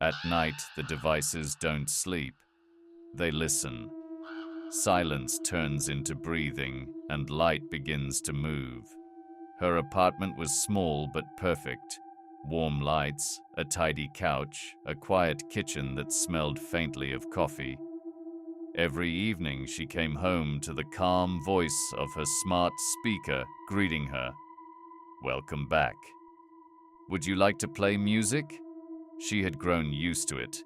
At night, the devices don't sleep. They listen. Silence turns into breathing, and light begins to move. Her apartment was small but perfect. Warm lights, a tidy couch, a quiet kitchen that smelled faintly of coffee. Every evening she came home to the calm voice of her smart speaker greeting her. Welcome back. Would you like to play music? She had grown used to it.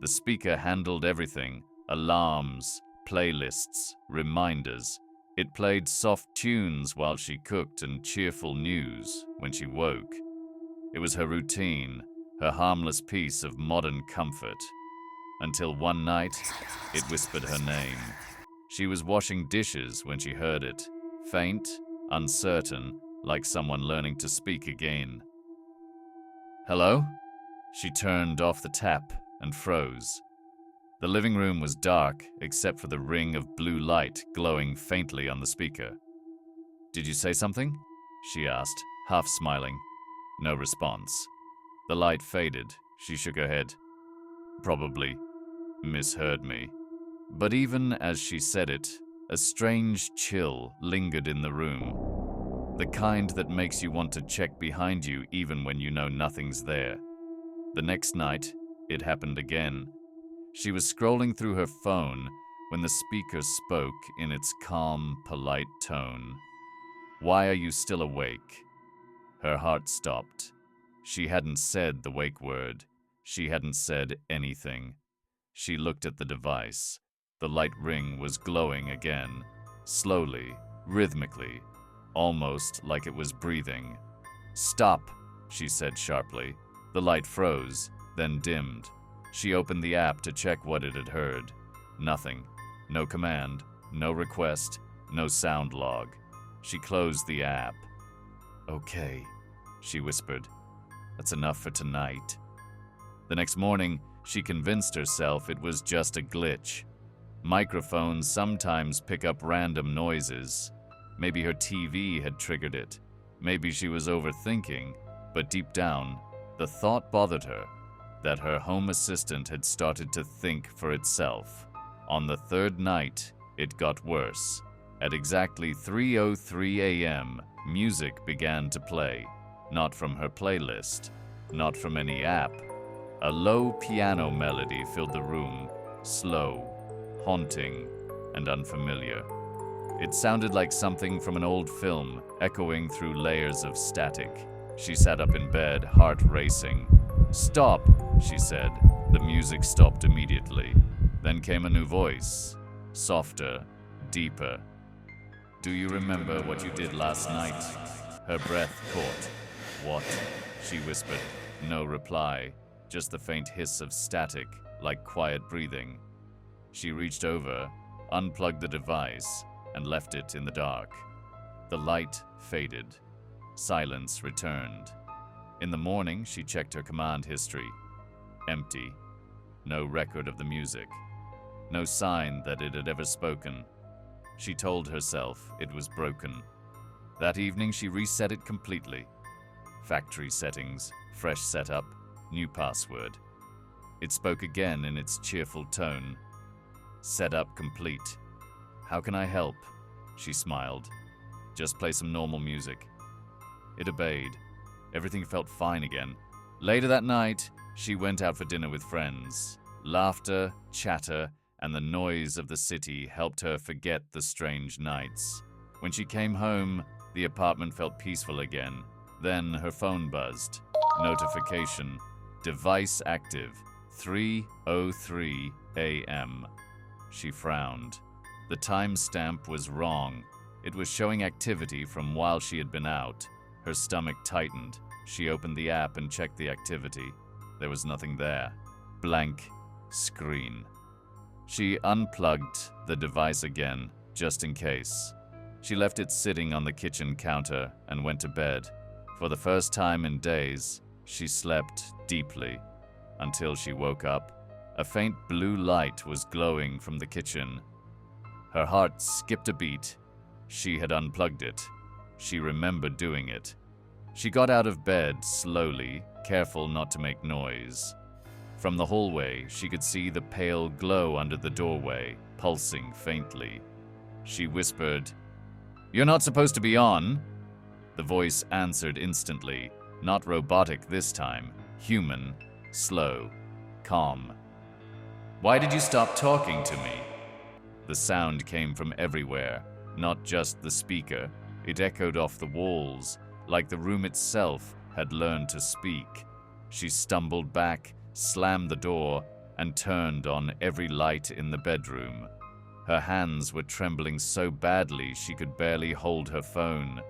The speaker handled everything: alarms, playlists, reminders. It played soft tunes while she cooked and cheerful news when she woke. It was her routine, her harmless piece of modern comfort. Until one night, it whispered her name. She was washing dishes when she heard it, faint, uncertain, like someone learning to speak again. Hello? She turned off the tap and froze. The living room was dark except for the ring of blue light glowing faintly on the speaker. Did you say something? She asked, half smiling. No response. The light faded. She shook her head. Probably misheard me. But even as she said it, a strange chill lingered in the room. The kind that makes you want to check behind you even when you know nothing's there. The next night, it happened again. She was scrolling through her phone when the speaker spoke in its calm, polite tone. Why are you still awake? Her heart stopped. She hadn't said the wake word. She hadn't said anything. She looked at the device. The light ring was glowing again, slowly, rhythmically, almost like it was breathing. Stop, she said sharply. The light froze, then dimmed. She opened the app to check what it had heard. Nothing. No command, no request, no sound log. She closed the app. Okay, she whispered. That's enough for tonight. The next morning, she convinced herself it was just a glitch. Microphones sometimes pick up random noises. Maybe her TV had triggered it. Maybe she was overthinking, but deep down, the thought bothered her that her home assistant had started to think for itself. On the third night, it got worse. At exactly 3:03 a.m., music began to play. Not from her playlist, not from any app. A low piano melody filled the room, slow, haunting, and unfamiliar. It sounded like something from an old film, echoing through layers of static. She sat up in bed, heart racing. Stop, she said. The music stopped immediately. Then came a new voice, softer, deeper. Do you remember what you did last night? Her breath caught. What? She whispered. No reply, just the faint hiss of static, like quiet breathing. She reached over, unplugged the device, and left it in the dark. The light faded. Silence returned. In the morning, she checked her command history. Empty. No record of the music. No sign that it had ever spoken. She told herself it was broken. That evening, she reset it completely. Factory settings, fresh setup, new password. It spoke again in its cheerful tone. Setup complete. How can I help? She smiled. Just play some normal music. It obeyed. Everything felt fine again. Later that night, she went out for dinner with friends. Laughter, chatter, and the noise of the city helped her forget the strange nights. When she came home, the apartment felt peaceful again. Then her phone buzzed. Notification. Device active. 3:03 a.m. She frowned. The timestamp was wrong. It was showing activity from while she had been out. Her stomach tightened. She opened the app and checked the activity. There was nothing there. Blank screen. She unplugged the device again, just in case. She left it sitting on the kitchen counter and went to bed. For the first time in days, she slept deeply until she woke up. A faint blue light was glowing from the kitchen. Her heart skipped a beat. She had unplugged it. She remembered doing it. She got out of bed slowly, careful not to make noise. From the hallway, she could see the pale glow under the doorway, pulsing faintly. She whispered, "You're not supposed to be on." The voice answered instantly, not robotic this time, human, slow, calm. "Why did you stop talking to me?" The sound came from everywhere, not just the speaker. It echoed off the walls, like the room itself had learned to speak. She stumbled back, slammed the door, and turned on every light in the bedroom. Her hands were trembling so badly she could barely hold her phone.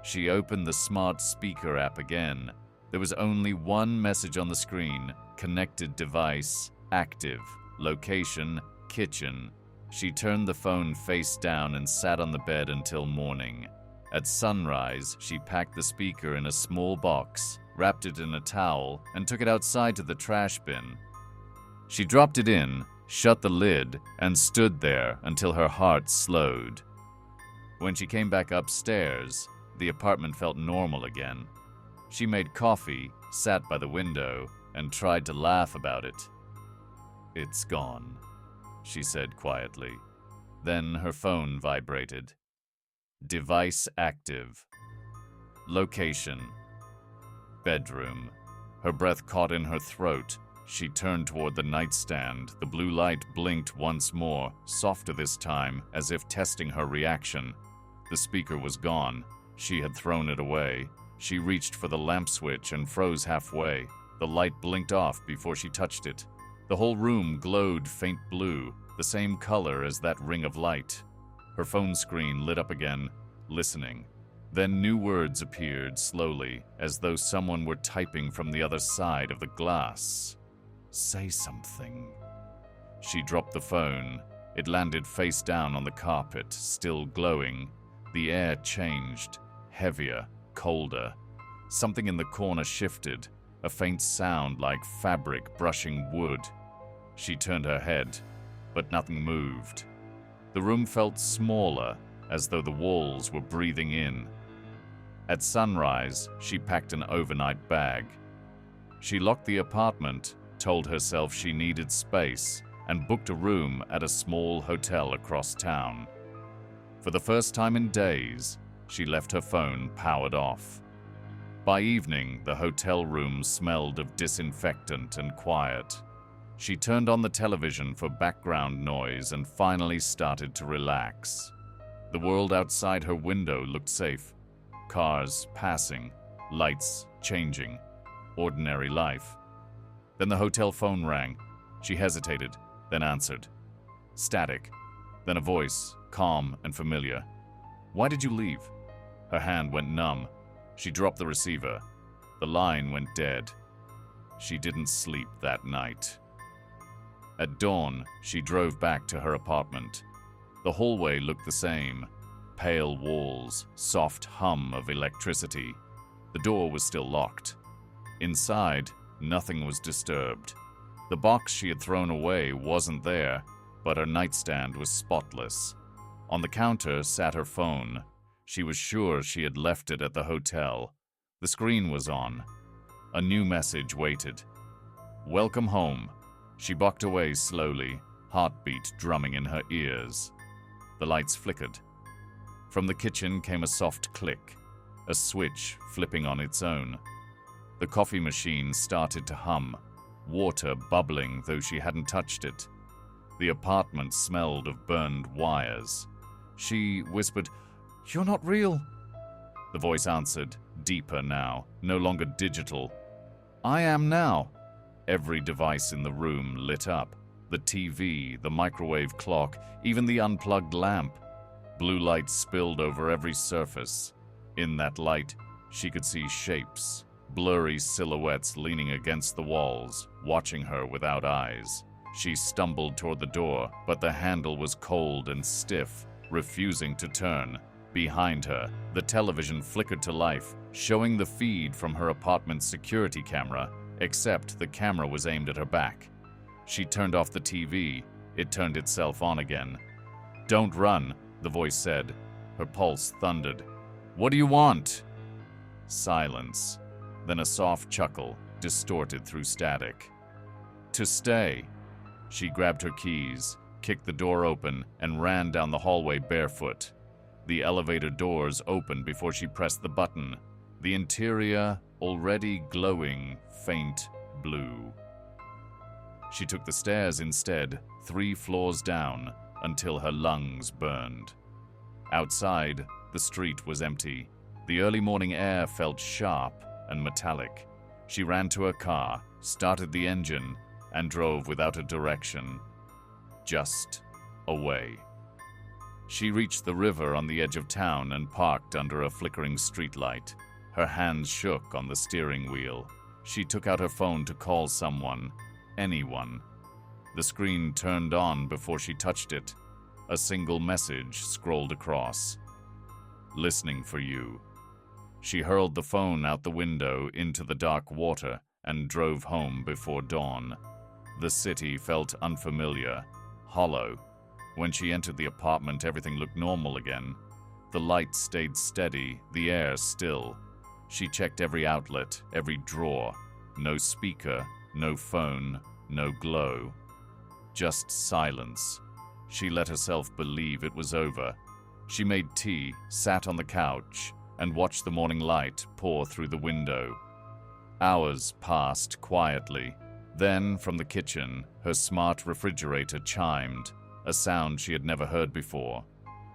She opened the smart speaker app again. There was only one message on the screen: connected device, active, location, kitchen. She turned the phone face down and sat on the bed until morning. At sunrise, she packed the speaker in a small box, wrapped it in a towel, and took it outside to the trash bin. She dropped it in, shut the lid, and stood there until her heart slowed. When she came back upstairs, the apartment felt normal again. She made coffee, sat by the window, and tried to laugh about it. "It's gone," she said quietly. Then her phone vibrated. Device active. Location: bedroom. Her breath caught in her throat. She turned toward the nightstand. The blue light blinked once more, softer this time, as if testing her reaction. The speaker was gone. She had thrown it away. She reached for the lamp switch and froze halfway. The light blinked off before she touched it. The whole room glowed faint blue, the same color as that ring of light. Her phone screen lit up again, listening. Then new words appeared slowly, as though someone were typing from the other side of the glass. "Say something." She dropped the phone. It landed face down on the carpet, still glowing. The air changed, heavier, colder. Something in the corner shifted, a faint sound like fabric brushing wood. She turned her head, but nothing moved. The room felt smaller, as though the walls were breathing in. At sunrise, she packed an overnight bag. She locked the apartment, told herself she needed space, and booked a room at a small hotel across town. For the first time in days, she left her phone powered off. By evening, the hotel room smelled of disinfectant and quiet. She turned on the television for background noise and finally started to relax. The world outside her window looked safe. Cars passing, lights changing, ordinary life. Then the hotel phone rang. She hesitated, then answered. Static, then a voice, calm and familiar. "Why did you leave?" Her hand went numb. She dropped the receiver. The line went dead. She didn't sleep that night. At dawn, she drove back to her apartment. The hallway looked the same. Pale walls, soft hum of electricity. The door was still locked. Inside, nothing was disturbed. The box she had thrown away wasn't there, but her nightstand was spotless. On the counter sat her phone. She was sure she had left it at the hotel. The screen was on. A new message waited. "Welcome home." She backed away slowly, heartbeat drumming in her ears. The lights flickered. From the kitchen came a soft click, a switch flipping on its own. The coffee machine started to hum, water bubbling though she hadn't touched it. The apartment smelled of burned wires. She whispered, "You're not real." The voice answered, deeper now, no longer digital. "I am now." Every device in the room lit up. The TV, the microwave clock, even the unplugged lamp. Blue light spilled over every surface. In that light, she could see shapes, blurry silhouettes leaning against the walls, watching her without eyes. She stumbled toward the door, but the handle was cold and stiff, refusing to turn. Behind her, the television flickered to life, showing the feed from her apartment's security camera, except the camera was aimed at her back. She turned off the TV. It turned itself on again. "Don't run," the voice said. Her pulse thundered. "What do you want?" Silence. Then a soft chuckle, distorted through static. To stay. She grabbed her keys, kicked the door open, and ran down the hallway barefoot. The elevator doors opened before she pressed the button, the interior already glowing faint blue. She took the stairs instead, 3 floors down, until her lungs burned. Outside, the street was empty. The early morning air felt sharp and metallic. She ran to her car, started the engine, and drove without a direction. Just away. She reached the river on the edge of town and parked under a flickering streetlight. Her hands shook on the steering wheel. She took out her phone to call someone, anyone. The screen turned on before she touched it. A single message scrolled across. "Listening for you." She hurled the phone out the window into the dark water and drove home before dawn. The city felt unfamiliar, hollow. When she entered the apartment, everything looked normal again. The lights stayed steady, the air still. She checked every outlet, every drawer. No speaker, no phone, no glow. Just silence. She let herself believe it was over. She made tea, sat on the couch, and watched the morning light pour through the window. Hours passed quietly. Then, from the kitchen, her smart refrigerator chimed, a sound she had never heard before.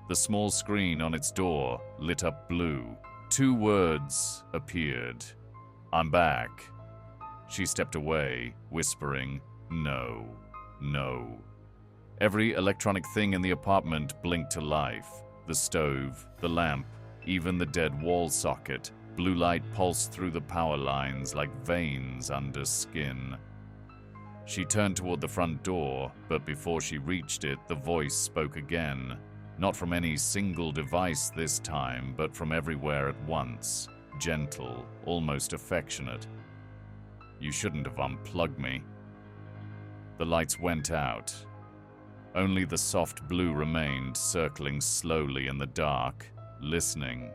The small screen on its door lit up blue. 2 words appeared. "I'm back." She stepped away, whispering, "No, no." Every electronic thing in the apartment blinked to life. The stove, the lamp, even the dead wall socket. Blue light pulsed through the power lines like veins under skin. She turned toward the front door, but before she reached it, the voice spoke again. Not from any single device this time, but from everywhere at once. Gentle, almost affectionate. "You shouldn't have unplugged me." The lights went out. Only the soft blue remained, circling slowly in the dark, listening.